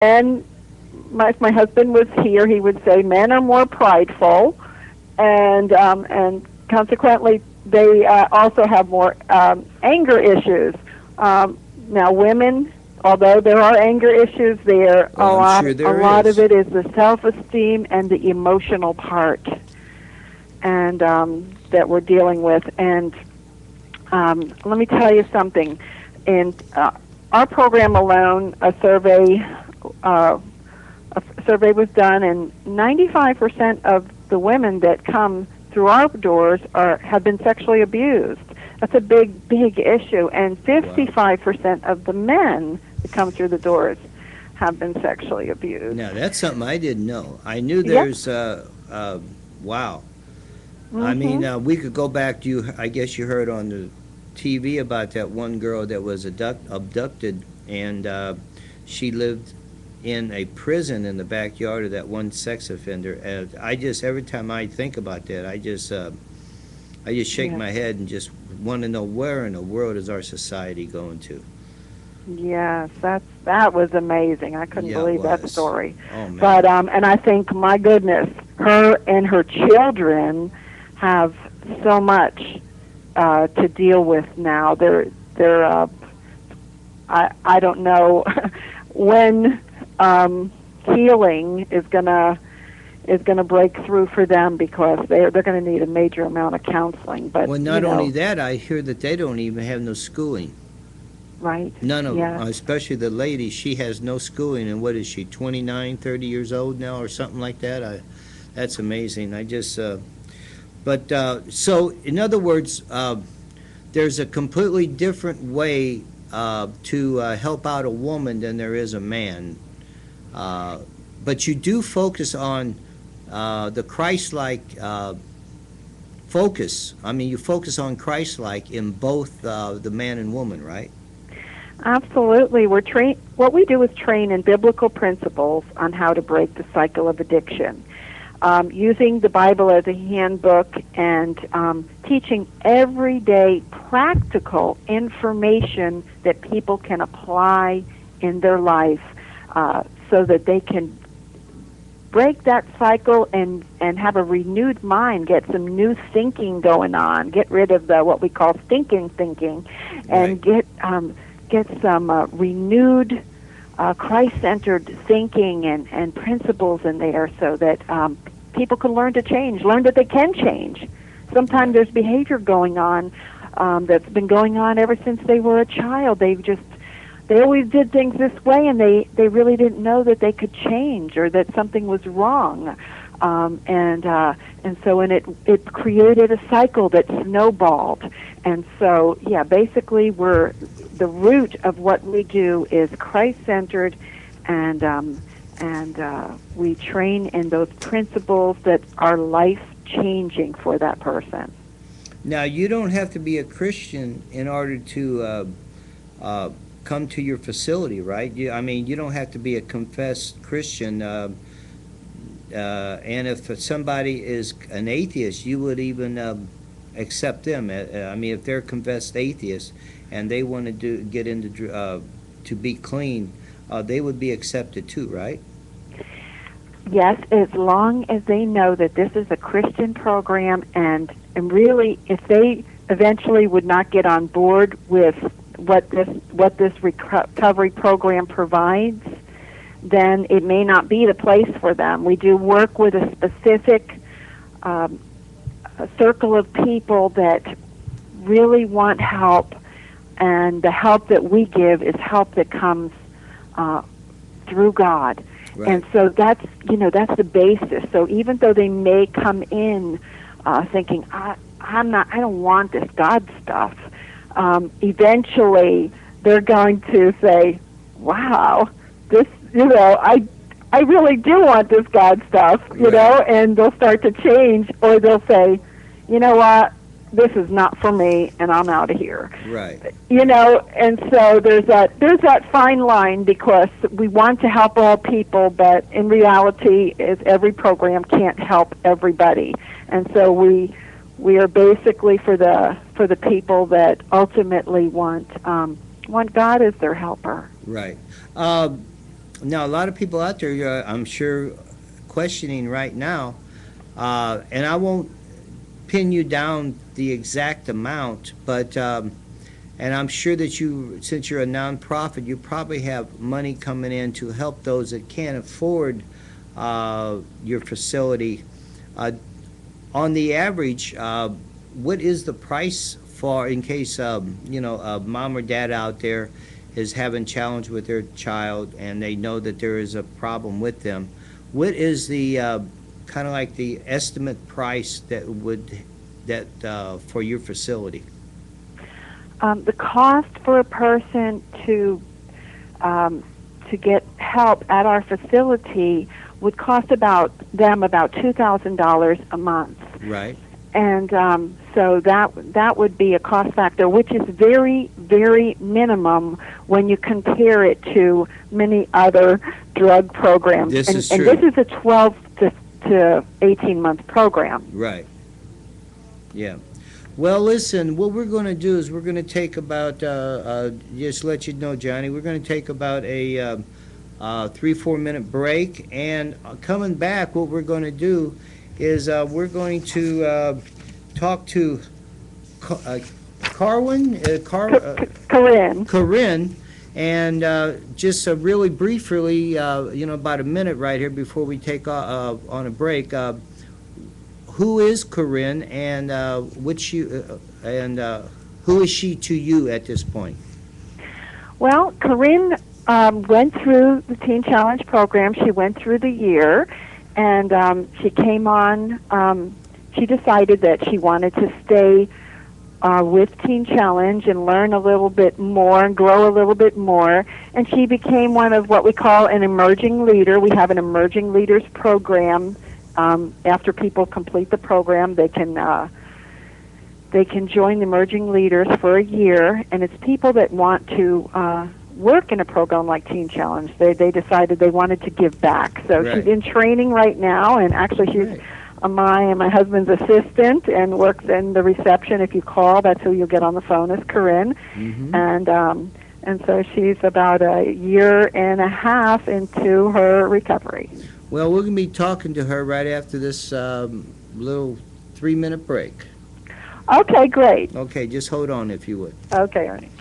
And if my husband was here, he would say men are more prideful, and consequently they also have more anger issues. Now, women, although there are anger issues there, Well, I'm sure a there lot of is. it is the self-esteem and the emotional part, and that we're dealing with. And let me tell you something. In our program alone, uh, a survey was done, and 95% of the women that come through our doors have been sexually abused. That's a big issue. And Wow. 55% of the men that come through the doors have been sexually abused. Now, that's something I didn't know. I knew Yep. there's, wow. I mean, Mhm. we could go back to you. I guess you heard on the TV about that one girl that was abducted, and she lived in a prison in the backyard of that one sex offender. And I just, every time I think about that, I just shake Yes. my head and just want to know where in the world is our society going to. Yes, that was amazing. I couldn't Yeah, it believe that was. story. Oh But man. and I think, my goodness, her and her children have so much to deal with now. They're I don't know when healing is gonna break through for them, because they're going to need a major amount of counseling. But Well, not only that, I hear that they don't even have no schooling. right? None of them, Yes. especially the lady. She has no schooling, and what is she, 29, 30 years old now, or something like that? That's amazing. I just, but so in other words, there's a completely different way to help out a woman than there is a man. Uh, but you do focus on the Christ-like focus. I mean, you focus on Christ-like in both the man and woman, right? Absolutely. What we do is train in biblical principles on how to break the cycle of addiction, using the Bible as a handbook, and teaching everyday practical information that people can apply in their life, so that they can break that cycle and have a renewed mind, get some new thinking going on, get rid of the what we call stinking thinking, Right. and get some renewed Christ-centered thinking and principles in there, so that people can learn to change, learn that they can change. Sometimes Right. there's behavior going on that's been going on ever since they were a child. They always did things this way, and they really didn't know that they could change, or that something was wrong. And so it created a cycle that snowballed. And so, yeah, basically the root of what we do is Christ-centered, and we train in those principles that are life-changing for that person. Now, you don't have to be a Christian in order to uh, come to your facility, right? I mean, you don't have to be a confessed Christian. And if somebody is an atheist, you would even accept them. I mean, if they're confessed atheists and they want to get into to be clean, they would be accepted too, right? Yes, as long as they know that this is a Christian program, and really, if they eventually would not get on board with what this recovery program provides, then it may not be the place for them. We do work with a specific a circle of people that really want help, and the help that we give is help that comes uh, through God. And Right. so that's the basis. So even though they may come in thinking, I don't want this God stuff, eventually they're going to say, wow, this, I really do want this God stuff, Right. and they'll start to change, or they'll say, you know what, this is not for me, and I'm out of here. Right. And so there's that fine line, because we want to help all people, but in reality, is every program can't help everybody, and so we are basically for the people that ultimately want God as their helper. Right. now, a lot of people out there, I'm sure, questioning right now, and I won't pin you down the exact amount, but, and I'm sure that you, since you're a nonprofit, you probably have money coming in to help those that can't afford your facility. On the average, what is the price for, in case, mom or dad out there is having challenge with their child and they know that there is a problem with them? What is the kind of like the estimate price that for your facility? The cost for a person to get help at our facility would cost about $2,000 a month. Right. And so that would be a cost factor, which is very, very minimum when you compare it to many other drug programs. This is and true. this is a 12 to 18-month program. Right. Yeah. Well, listen, what we're going to do is we're going to take about, just let you know, Johnny, we're going to take about a 3-4 minute break. And coming back, what we're going to do is we're going to talk to Corinne, and just really briefly, about a minute right here before we take on a break. Who is Corinne, and who is she to you at this point? Well, Corinne went through the Teen Challenge program. She went through the year, and she came on. She decided that she wanted to stay with Teen Challenge and learn a little bit more and grow a little bit more. And she became one of what we call an emerging leader. We have an emerging leaders program. After people complete the program, they can join the emerging leaders for a year, and it's people that want to work in a program like Teen Challenge. They decided they wanted to give back. So Right. She's in training right now, and actually she's my husband's assistant and works in the reception. If you call, that's who you'll get on the phone is Corinne. Mm-hmm. And so she's about a year and a half into her recovery. Well, we're going to be talking to her right after this little 3-minute break. Okay, great. Okay, just hold on if you would. Okay, Ernie.